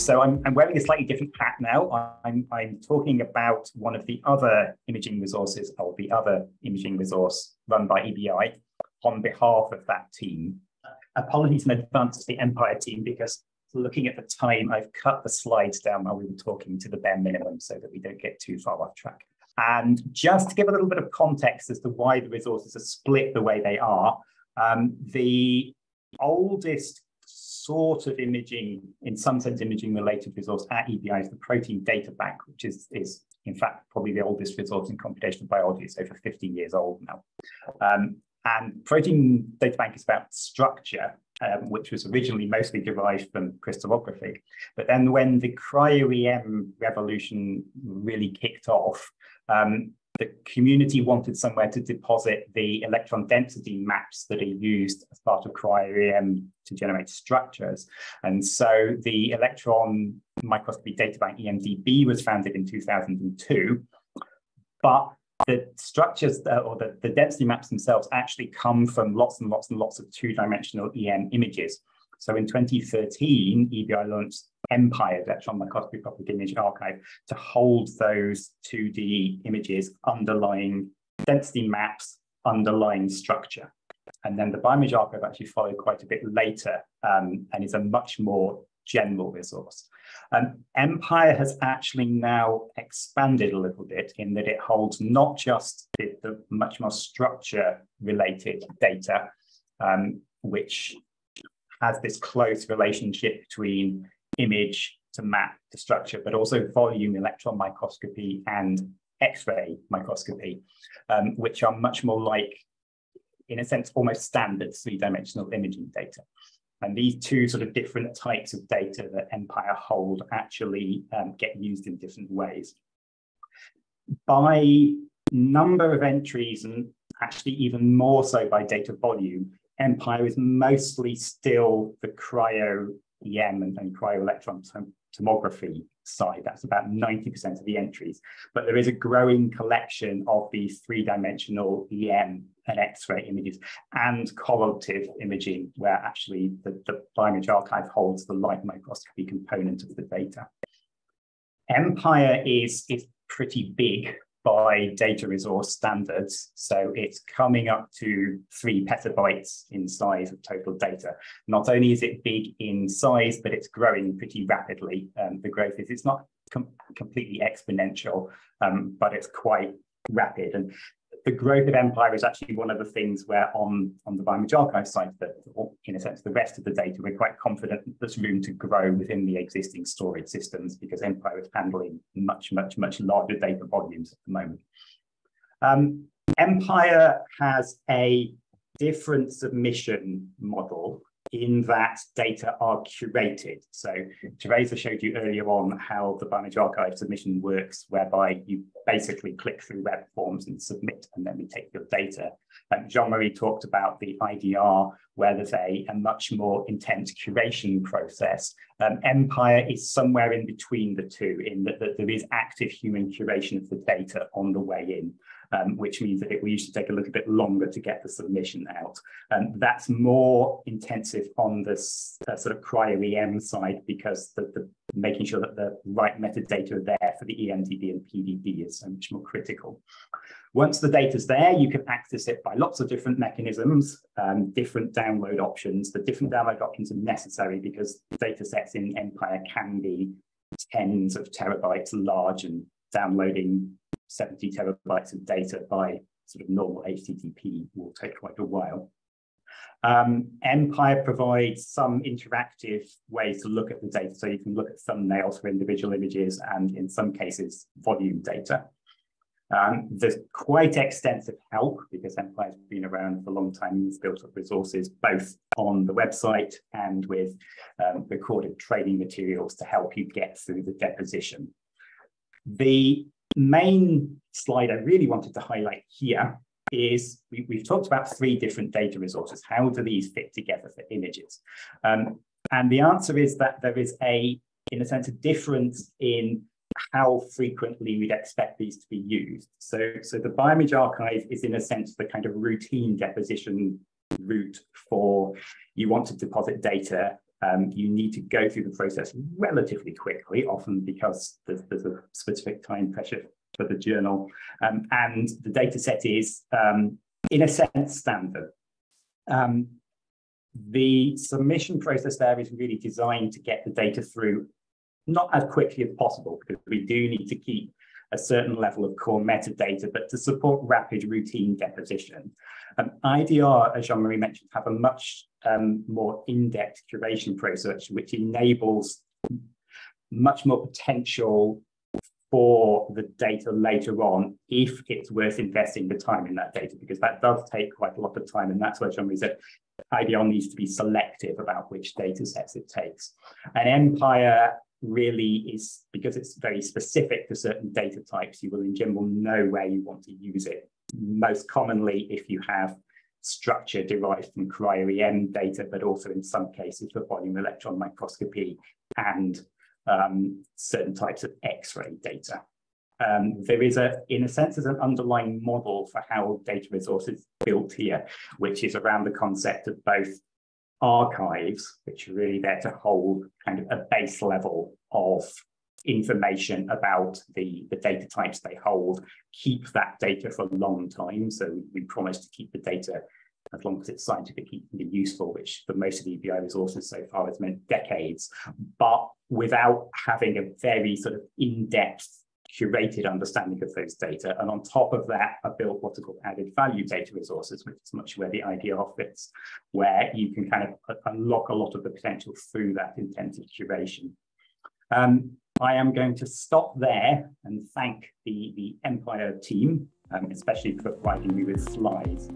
So I'm wearing a slightly different hat now. I'm talking about one of the other imaging resources, or the other imaging resource run by EBI on behalf of that team. Apologies in advance to the EMPIAR team, because looking at the time, I've cut the slides down while we were talking to the bare minimum so that we don't get too far off track. And just to give a little bit of context as to why the resources are split the way they are, the oldest sort of imaging, in some sense imaging related resource at EBI is the Protein Data Bank, which is in fact probably the oldest resource in computational biology. It's over 50 years old now. And Protein Data Bank is about structure, which was originally mostly derived from crystallography. But then when the cryo-EM revolution really kicked off, the community wanted somewhere to deposit the electron density maps that are used as part of cryo-EM to generate structures. And so the Electron Microscopy Data Bank, EMDB, was founded in 2002. But the structures or the density maps themselves actually come from lots and lots and lots of two-dimensional EM images. So in 2013, EBI launched EMPIAR, Electron Microscopy Public Image Archive, to hold those 2D images underlying density maps, underlying structure. And then the BioImage Archive actually followed quite a bit later and is a much more general resource. EMPIAR has actually now expanded a little bit in that it holds not just the much more structure-related data, which has this close relationship between image to map to structure, but also volume electron microscopy and X-ray microscopy, which are much more like, in a sense, almost standard three-dimensional imaging data. And these two sort of different types of data that EMPIAR hold actually get used in different ways. By number of entries, and actually even more so by data volume, EMPIAR is mostly still the cryo-EM and cryo-electron tomography side. That's about 90% of the entries. But there is a growing collection of these three-dimensional EM and X-ray images and correlative imaging, where actually the BioImage Archive holds the light microscopy component of the data. EMPIAR is pretty big by data resource standards. So it's coming up to 3 petabytes in size of total data. Not only is it big in size, but it's growing pretty rapidly. The growth it's not completely exponential, but it's quite rapid. And the growth of EMPIAR is actually one of the things where on the BioImage Archive side, that in a sense, the rest of the data, we're quite confident there's room to grow within the existing storage systems, because EMPIAR is handling much, much, much larger data volumes at the moment. EMPIAR has a different submission model in that data are curated. So Teresa showed you earlier on how the BioImage Archive submission works, whereby you basically click through web forms and submit, and then we take your data. Jean-Marie talked about the IDR, where there's a much more intense curation process. EMPIAR is somewhere in between the two, in that there is active human curation of the data on the way in. Which means that it will usually take a little bit longer to get the submission out. That's more intensive on this sort of cryo-EM side, because the making sure that the right metadata are there for the EMDB and PDB is so much more critical. Once the data's there, you can access it by lots of different mechanisms, different download options. The different download options are necessary because data sets in EMPIAR can be tens of terabytes large, and downloading 70 terabytes of data by sort of normal HTTP will take quite a while. EMPIAR provides some interactive ways to look at the data. So you can look at thumbnails for individual images, and in some cases, volume data. There's quite extensive help, because EMPIAR has been around for a long time and has built up resources both on the website and with recorded training materials to help you get through the deposition. The main slide I really wanted to highlight here is we've talked about 3 different data resources. How do these fit together for images? And the answer is that there is in a sense, a difference in how frequently we'd expect these to be used. So the BioImage Archive is, in a sense, the kind of routine deposition route for you want to deposit data You need to go through the process relatively quickly, often because there's a specific time pressure for the journal. And the data set is, in a sense, standard. The submission process there is really designed to get the data through not as quickly as possible, because we do need to keep a certain level of core metadata, but to support rapid routine deposition. IDR, as Jean-Marie mentioned, have a much more in-depth curation process, which enables much more potential for the data later on, if it's worth investing the time in that data, because that does take quite a lot of time. And that's where Jean-Marie said IDR needs to be selective about which data sets it takes. And EMPIAR really is, because it's very specific to certain data types, you will in general know where you want to use it. Most commonly, if you have structure derived from cryo-EM data, but also in some cases for volume electron microscopy and certain types of X-ray data. There is in a sense, there's an underlying model for how data resources is built here, which is around the concept of both archives, which are really there to hold kind of a base level of information about the data types they hold, keep that data for a long time. So we promise to keep the data as long as it's scientifically useful, which for most of the EBI resources so far has meant decades, but without having a very sort of in-depth curated understanding of those data. And on top of that, I built what are called added value data resources, which is much where the IDR fits, where you can kind of unlock a lot of the potential through that intensive curation. I am going to stop there and thank the EMPIAR team, especially for providing me with slides.